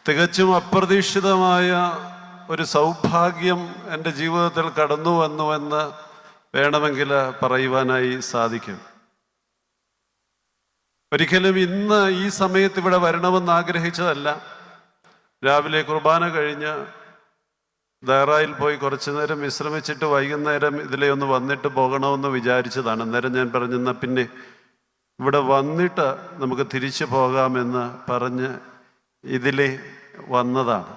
തികച്ചും അപ്രതീക്ഷിതമായ ഒരു സൗഭാഗ്യം എൻ്റെ ജീവിതത്തിൽ കടന്നു വന്നുവെന്ന് വേണമെങ്കിൽ പറയുവാനായി സാധിക്കും. ഒരിക്കലും ഇന്ന് ഈ സമയത്ത് ഇവിടെ വരണമെന്ന് ആഗ്രഹിച്ചതല്ല. രാവിലെ കുർബാന കഴിഞ്ഞ് ദഹ്റായിൽ പോയി കുറച്ചു നേരം വിശ്രമിച്ചിട്ട് വൈകുന്നേരം ഇതിലെ ഒന്ന് വന്നിട്ട് പോകണമെന്ന് വിചാരിച്ചതാണ്. അന്നേരം ഞാൻ പറഞ്ഞെന്നാൽ പിന്നെ ഇവിടെ വന്നിട്ട് നമുക്ക് തിരിച്ചു പോകാമെന്ന് പറഞ്ഞ് ഇതിലെ വന്നതാണ്.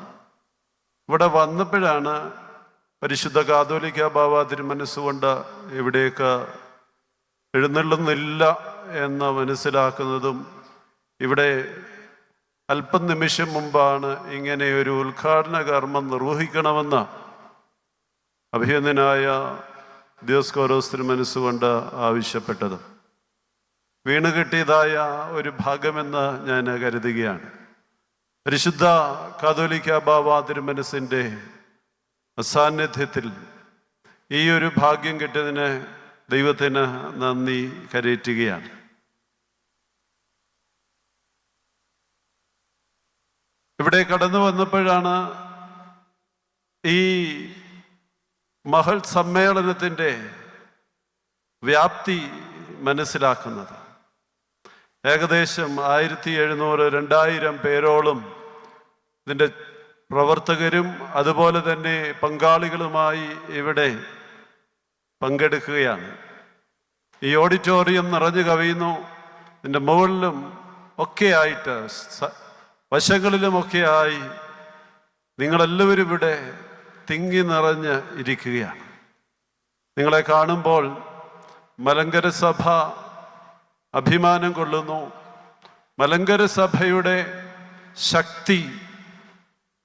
ഇവിടെ വന്നപ്പോഴാണ് പരിശുദ്ധ കാതോലിക്ക ബാവ തിരുമനസ്സുകൊണ്ട് ഇവിടേക്ക് എഴുന്നള്ളുന്നില്ല എന്ന് മനസ്സിലാക്കുന്നതും ഇവിടെ അല്പം നിമിഷം മുമ്പാണ് ഇങ്ങനെ ഒരു ഉദ്ഘാടന കർമ്മം നിർവഹിക്കണമെന്ന് അഭിനന്ദനായ ദിയോസ്കോറോസ് തിരുമനസ്സുകൊണ്ട് ആവശ്യപ്പെട്ടത്. വീണ് കിട്ടിയതായ ഒരു ഭാഗമെന്ന് ഞാൻ കരുതുകയാണ്. പരിശുദ്ധ കാതോലിക്ക ബാവ തിരുമനസ്സിൻ്റെ സാന്നിധ്യത്തിൽ ഈ ഒരു ഭാഗ്യം കിട്ടിയതിന് ദൈവത്തിന് നന്ദി കരയറ്റുകയാണ്. ഇവിടെ കടന്നു വന്നപ്പോഴാണ് ഈ മഹൽ സമ്മേളനത്തിൻ്റെ വ്യാപ്തി മനസ്സിലാക്കുന്നത്. ഏകദേശം 1700-2000 പേരോളം ഇതിൻ്റെ പ്രവർത്തകരും അതുപോലെ തന്നെ പങ്കാളികളുമായി ഇവിടെ പങ്കെടുക്കുകയാണ്. ഈ ഓഡിറ്റോറിയം നിറഞ്ഞു കവിയുന്നു. ഇതിൻ്റെ മുകളിലും ഒക്കെ ആയിട്ട് വശങ്ങളിലുമൊക്കെയായി നിങ്ങളെല്ലാവരും ഇവിടെ തിങ്ങി നിറഞ്ഞ് ഇരിക്കുകയാണ്. നിങ്ങളെ കാണുമ്പോൾ മലങ്കര സഭ അഭിമാനം കൊള്ളുന്നു. മലങ്കര സഭയുടെ ശക്തി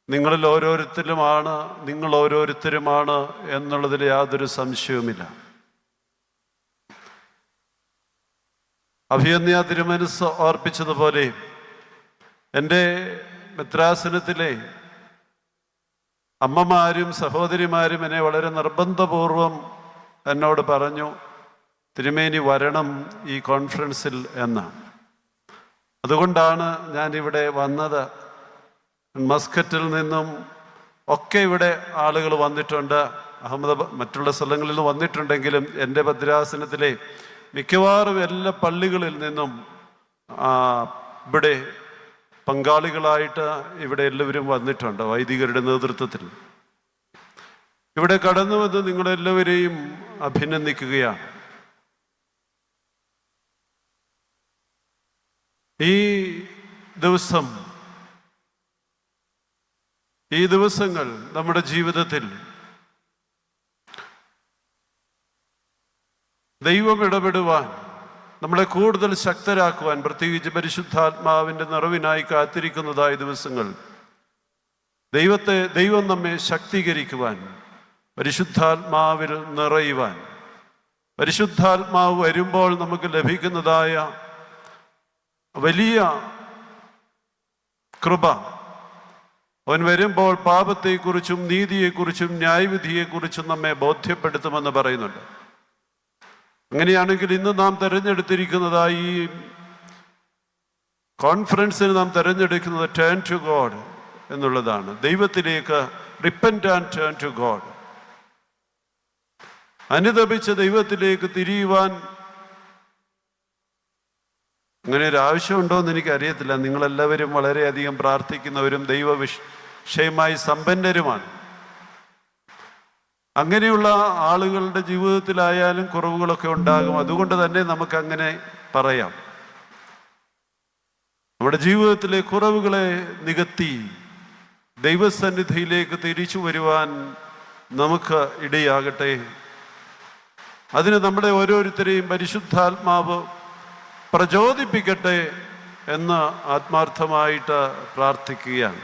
നിങ്ങളിൽ ഓരോരുത്തരുമാണ്, നിങ്ങൾ ഓരോരുത്തരുമാണ് എന്നുള്ളതിൽ യാതൊരു സംശയവുമില്ല. അഭിനന്ദ തിരുമനസ്സ് ഓർപ്പിച്ചതുപോലെ എൻ്റെ മെത്രാസനത്തിലെ അമ്മമാരും സഹോദരിമാരും എന്നെ വളരെ നിർബന്ധപൂർവം എന്നോട് പറഞ്ഞു, തിരുമേനി വരണം ഈ കോൺഫറൻസിൽ എന്ന്. അതുകൊണ്ടാണ് ഞാനിവിടെ വന്നത്. മസ്കറ്റിൽ നിന്നും ഒക്കെ ഇവിടെ ആളുകൾ വന്നിട്ടുണ്ട്. മറ്റുള്ള സ്ഥലങ്ങളിൽ നിന്ന് വന്നിട്ടുണ്ടെങ്കിലും എൻ്റെ ഭദ്രാസനത്തിലെ മിക്കവാറും എല്ലാ പള്ളികളിൽ നിന്നും ഇവിടെ പങ്കാളികളായിട്ട് ഇവിടെ എല്ലാവരും വന്നിട്ടുണ്ട് വൈദികരുടെ നേതൃത്വത്തിൽ. ഇവിടെ കടന്നു വന്ന് നിങ്ങളെല്ലാവരെയും അഭിനന്ദിക്കുകയാണ്. ഈ ദിവസങ്ങൾ നമ്മുടെ ജീവിതത്തിൽ ദൈവം ഇടപെടുവാൻ, നമ്മളെ കൂടുതൽ ശക്തരാക്കുവാൻ, പ്രത്യേകിച്ച് പരിശുദ്ധാത്മാവിൻ്റെ നിറവിനായി കാത്തിരിക്കുന്നതായ ദിവസങ്ങൾ, ദൈവം നമ്മെ ശക്തീകരിക്കുവാൻ, പരിശുദ്ധാത്മാവിൽ നിറയുവാൻ, പരിശുദ്ധാത്മാവ് വരുമ്പോൾ നമുക്ക് ലഭിക്കുന്നതായ വലിയ കൃപ, അവൻ വരുമ്പോൾ പാപത്തെക്കുറിച്ചും നീതിയെക്കുറിച്ചും ന്യായവിധിയെക്കുറിച്ചും നമ്മെ ബോധ്യപ്പെടുത്തുമെന്ന് പറയുന്നുണ്ട്. അങ്ങനെയാണെങ്കിൽ ഇന്ന് നാം തിരഞ്ഞെടുത്തിരിക്കുന്നതായി ഈ കോൺഫറൻസിന് നാം തിരഞ്ഞെടുക്കുന്നത് ടേൺ ടു ഗോഡ് എന്നുള്ളതാണ്. ദൈവത്തിലേക്ക് repent and turn to God, അനുതപിച്ച് ദൈവത്തിലേക്ക് തിരിയുവാൻ. അങ്ങനെ ഒരു ആവശ്യമുണ്ടോ എന്ന് എനിക്കറിയത്തില്ല. നിങ്ങളെല്ലാവരും വളരെയധികം പ്രാർത്ഥിക്കുന്നവരും ദൈവവിഷയമായി സമ്പന്നരുമാണ്. അങ്ങനെയുള്ള ആളുകളുടെ ജീവിതത്തിലായാലും കുറവുകളൊക്കെ ഉണ്ടാകും. അതുകൊണ്ട് തന്നെ നമുക്കങ്ങനെ പറയാം. നമ്മുടെ ജീവിതത്തിലെ കുറവുകളെ നികത്തി ദൈവസന്നിധിയിലേക്ക് തിരിച്ചു വരുവാൻ നമുക്ക് ഇടയാകട്ടെ. അതിന് നമ്മുടെ ഓരോരുത്തരെയും പരിശുദ്ധാത്മാവ് പ്രചോദിപ്പിക്കട്ടെ എന്ന് ആത്മാർത്ഥമായിട്ട് പ്രാർത്ഥിക്കുകയാണ്.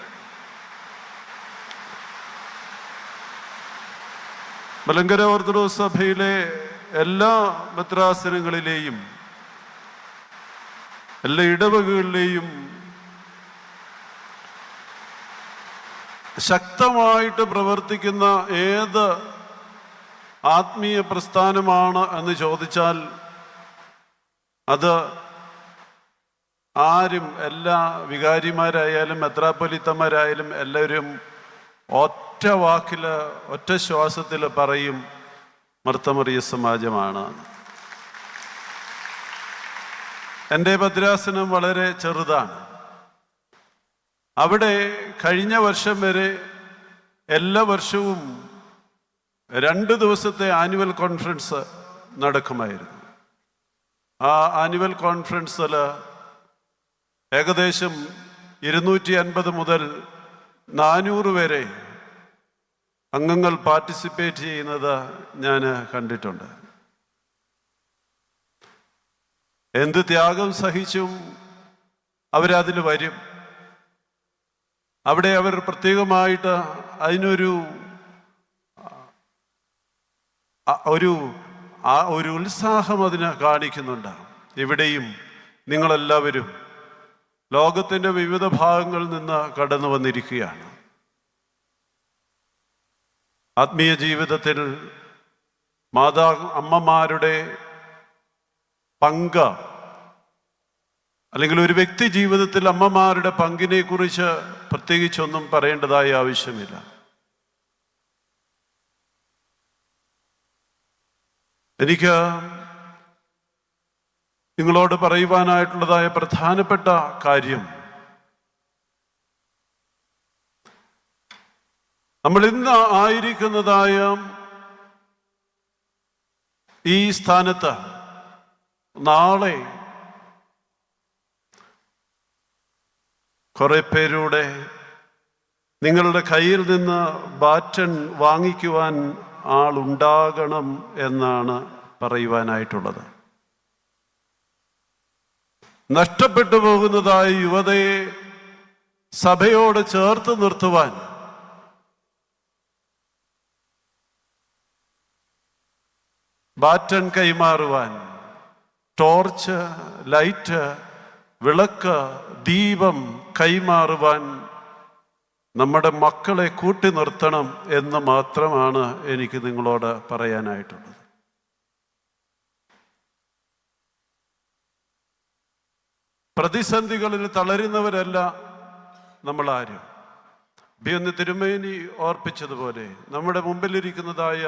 മലങ്കര ഓർത്തഡോക്സ് സഭയിലെ എല്ലാ മെത്രാസനങ്ങളിലെയും എല്ലാ ഇടവകകളിലെയും ശക്തമായിട്ട് പ്രവർത്തിക്കുന്ന ഏത് ആത്മീയ പ്രസ്ഥാനമാണ് എന്ന് ചോദിച്ചാൽ അത് ആരും, എല്ലാ വികാരിമാരായാലും മെത്രാപ്പൊലീത്തമാരായാലും എല്ലാവരും ഒറ്റ വാക്കിൽ, ഒറ്റ ശ്വാസത്തിൽ പറയും മർത്തമറിയ സമാജമാണ്. എൻ്റെ ഭദ്രാസനം വളരെ ചെറുതാണ്. അവിടെ കഴിഞ്ഞ വർഷം വരെ എല്ലാ വർഷവും 2 ദിവസത്തെ ആനുവൽ കോൺഫറൻസ് നടക്കുമായിരുന്നു. ആ ആനുവൽ കോൺഫറൻസിൽ ഏകദേശം 250 മുതൽ 400 വരെ അംഗങ്ങൾ പാർട്ടിസിപ്പേറ്റ് ചെയ്യുന്നത് ഞാൻ കണ്ടിട്ടുണ്ട്. എന്ത് ത്യാഗം സഹിച്ചും അവരതിൽ വരും. അവിടെ അവർ പ്രത്യേകമായിട്ട് അതിനൊരു ഒരു ഉത്സാഹം അതിന് കാണിക്കുന്നുണ്ട്. ഇവിടെയും നിങ്ങളെല്ലാവരും ലോകത്തിൻ്റെ വിവിധ ഭാഗങ്ങളിൽ നിന്ന് കടന്നു വന്നിരിക്കുകയാണ്. ആത്മീയ ജീവിതത്തിൽ അമ്മമാരുടെ പങ്ക്, അല്ലെങ്കിൽ ഒരു വ്യക്തി ജീവിതത്തിൽ അമ്മമാരുടെ പങ്കിനെ കുറിച്ച് പ്രത്യേകിച്ചൊന്നും പറയേണ്ടതായ ആവശ്യമില്ല. എനിക്ക് നിങ്ങളോട് പറയുവാനായിട്ടുള്ളതായ പ്രധാനപ്പെട്ട കാര്യം, നമ്മൾ ഇന്ന് ആയിരിക്കുന്നതായ ഈ സ്ഥാനത്ത് നാളെ കുറെ പേരുടെ നിങ്ങളുടെ കയ്യിൽ നിന്ന് ബാറ്റൺ വാങ്ങിക്കുവാൻ ആളുണ്ടാകണം എന്നാണ് പറയുവാനായിട്ടുള്ളത്. നഷ്ടപ്പെട്ടു പോകുന്നതായ യുവതയെ സഭയോട് ചേർത്ത് നിർത്തുവാൻ ബാറ്റൺ കൈമാറുവാൻ, ടോർച്ച്, ലൈറ്റ്, വിളക്ക്, ദീപം കൈമാറുവാൻ നമ്മുടെ മക്കളെ കൂട്ടി നിർത്തണം എന്ന് മാത്രമാണ് എനിക്ക് നിങ്ങളോട് പറയാനായിട്ടുള്ളത്. പ്രതിസന്ധികളിൽ തളരുന്നവരല്ല നമ്മളാരും. ബിയൊന്ന് തിരുമേനി ഓർപ്പിച്ചതുപോലെ നമ്മുടെ മുമ്പിലിരിക്കുന്നതായ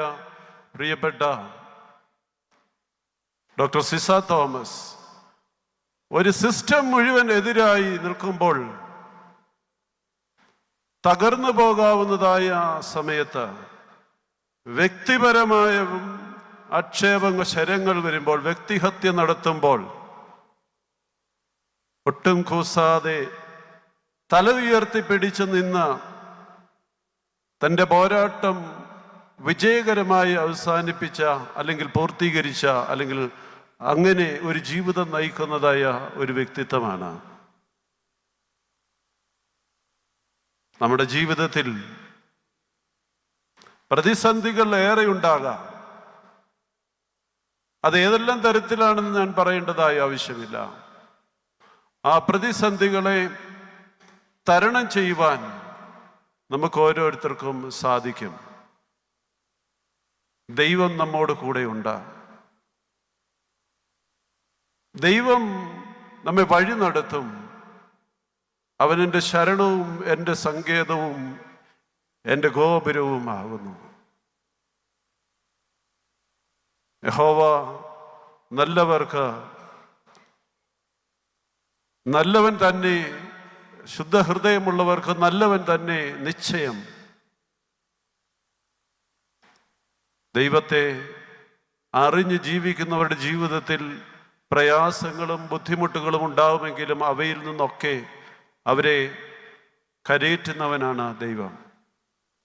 പ്രിയപ്പെട്ട ഡോക്ടർ സിസ തോമസ് ഒരു സിസ്റ്റം മുഴുവൻ എതിരായി നിൽക്കുമ്പോൾ, തകർന്നു പോകാവുന്നതായ സമയത്ത് വ്യക്തിപരമായ ആക്ഷേപങ്ങൾ, ശരങ്ങൾ വരുമ്പോൾ, വ്യക്തിഹത്യ നടത്തുമ്പോൾ ഒട്ടും കൂസാതെ തല ഉയർത്തി പിടിച്ചു നിന്ന് തൻ്റെ പോരാട്ടം വിജയകരമായി അവസാനിപ്പിച്ച, അല്ലെങ്കിൽ പൂർത്തീകരിച്ച, അല്ലെങ്കിൽ അങ്ങനെ ഒരു ജീവിതം നയിക്കുന്നതായ ഒരു വ്യക്തിത്വമാണ്. നമ്മുടെ ജീവിതത്തിൽ പ്രതിസന്ധികൾ ഏറെ ഉണ്ടാകാം. അത് ഏതെല്ലാം തരത്തിലാണെന്ന് ഞാൻ പറയേണ്ടതായ ആവശ്യമില്ല. ആ പ്രതിസന്ധികളെ തരണം ചെയ്യുവാൻ നമുക്ക് ഓരോരുത്തർക്കും സാധിക്കും. ദൈവം നമ്മോട് കൂടെയുണ്ട്. ദൈവം നമ്മെ വഴി നടത്തും. അവൻ എൻ്റെ ശരണവും എൻ്റെ സങ്കേതവും എൻ്റെ ഗോപുരവും ആകുന്നു. യഹോവ നല്ലവർക്ക് നല്ലവൻ തന്നെ, ശുദ്ധഹൃദയമുള്ളവർക്ക് നല്ലവൻ തന്നെ നിശ്ചയം. ദൈവത്തെ അറിഞ്ഞ് ജീവിക്കുന്നവരുടെ ജീവിതത്തിൽ പ്രയാസങ്ങളും ബുദ്ധിമുട്ടുകളും ഉണ്ടാവുമെങ്കിലും അവയിൽ നിന്നൊക്കെ അവരെ കരയേറ്റുന്നവനാണ് ദൈവം.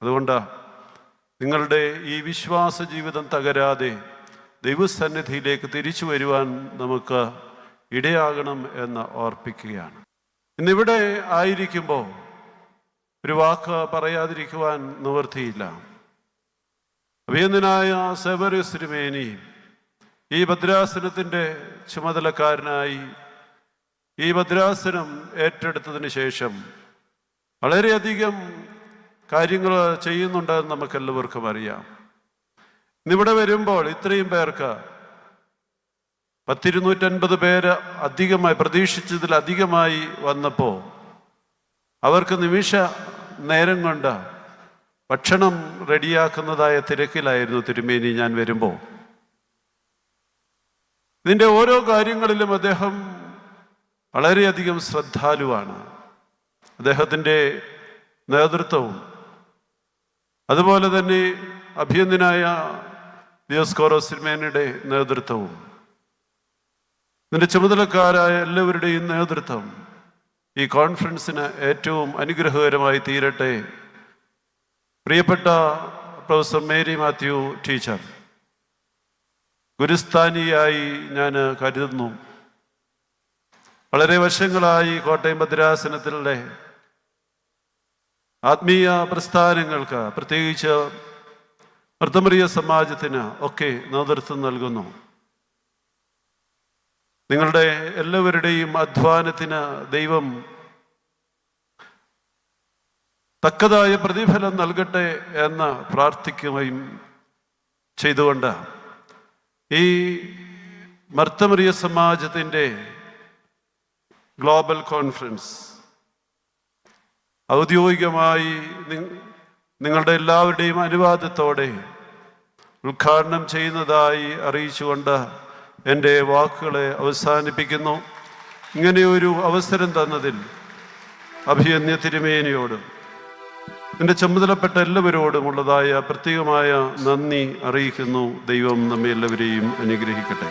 അതുകൊണ്ട് നിങ്ങളുടെ ഈ വിശ്വാസ ജീവിതം തകരാതെ ദൈവസന്നിധിയിലേക്ക് തിരിച്ചു വരുവാൻ നമുക്ക് ഇടയാകണം എന്ന് ഓർപ്പിക്കുകയാണ്. ഇന്നിവിടെ ആയിരിക്കുമ്പോൾ ഒരു വാക്ക് പറയാതിരിക്കുവാൻ നിവൃത്തിയില്ല. അഭിനന്ദനായ സെവറിയസ് തിരുമേനി ഈ ഭദ്രാസനത്തിൻ്റെ ചുമതലക്കാരനായി ഈ ഭദ്രാസനം ഏറ്റെടുത്തതിന് ശേഷം വളരെയധികം കാര്യങ്ങൾ ചെയ്യുന്നുണ്ടെന്ന് നമുക്കെല്ലാവർക്കും അറിയാം. ഇന്നിവിടെ വരുമ്പോൾ ഇത്രയും പേർക്ക് 250 പേര് അധികമായി, പ്രതീക്ഷിച്ചതിലധികമായി വന്നപ്പോൾ അവർക്ക് നിമിഷ നേരം കൊണ്ട് ഭക്ഷണം റെഡിയാക്കുന്നതായ തിരക്കിലായിരുന്നു തിരുമേനി ഞാൻ വരുമ്പോൾ. ഇതിൻ്റെ ഓരോ കാര്യങ്ങളിലും അദ്ദേഹം വളരെയധികം ശ്രദ്ധാലുവാണ്. അദ്ദേഹത്തിൻ്റെ നേതൃത്വവും അതുപോലെ തന്നെ അഭിയന്തനായ ദിയോസ്കോറോസ് തിരുമേനിയുടെ നേതൃത്വവും ഇതിൻ്റെ ചുമതലക്കാരായ എല്ലാവരുടെയും നേതൃത്വം ഈ കോൺഫറൻസിന് ഏറ്റവും അനുഗ്രഹകരമായി തീരട്ടെ. പ്രിയപ്പെട്ട പ്രൊഫസർ മേരി മാത്യു ടീച്ചർ, ഗുരുസ്ഥാനിയായി ഞാൻ കരുതുന്നു. വളരെ വർഷങ്ങളായി കോട്ടയം ഭദ്രാസനത്തിലെ ആത്മീയ പ്രസ്ഥാനങ്ങൾക്ക്, പ്രത്യേകിച്ച് മർത്തമറിയ സമാജത്തിന് ഒക്കെ നേതൃത്വം നൽകുന്നു. നിങ്ങളുടെ എല്ലാവരുടെയും അധ്വാനത്തിന് ദൈവം തക്കതായ പ്രതിഫലം നൽകട്ടെ എന്ന് പ്രാർത്ഥിക്കുകയും ചെയ്തുകൊണ്ട് ഈ മർത്തമറിയ സമാജത്തിൻ്റെ ഗ്ലോബൽ കോൺഫറൻസ് ഔദ്യോഗികമായി നിങ്ങളുടെ എല്ലാവരുടെയും അനുവാദത്തോടെ ഉദ്ഘാടനം ചെയ്യുന്നതായി അറിയിച്ചുകൊണ്ട് എൻ്റെ വാക്കുകളെ അവസാനിപ്പിക്കുന്നു. ഇങ്ങനെയൊരു അവസരം തന്നതിൽ അഭിയന്യ തിരുമേനിയോടും എൻ്റെ ചുമതലപ്പെട്ട എല്ലാവരോടുമുള്ളതായ പ്രത്യേകമായ നന്ദി അറിയിക്കുന്നു. ദൈവം നമ്മെ എല്ലാവരെയും അനുഗ്രഹിക്കട്ടെ.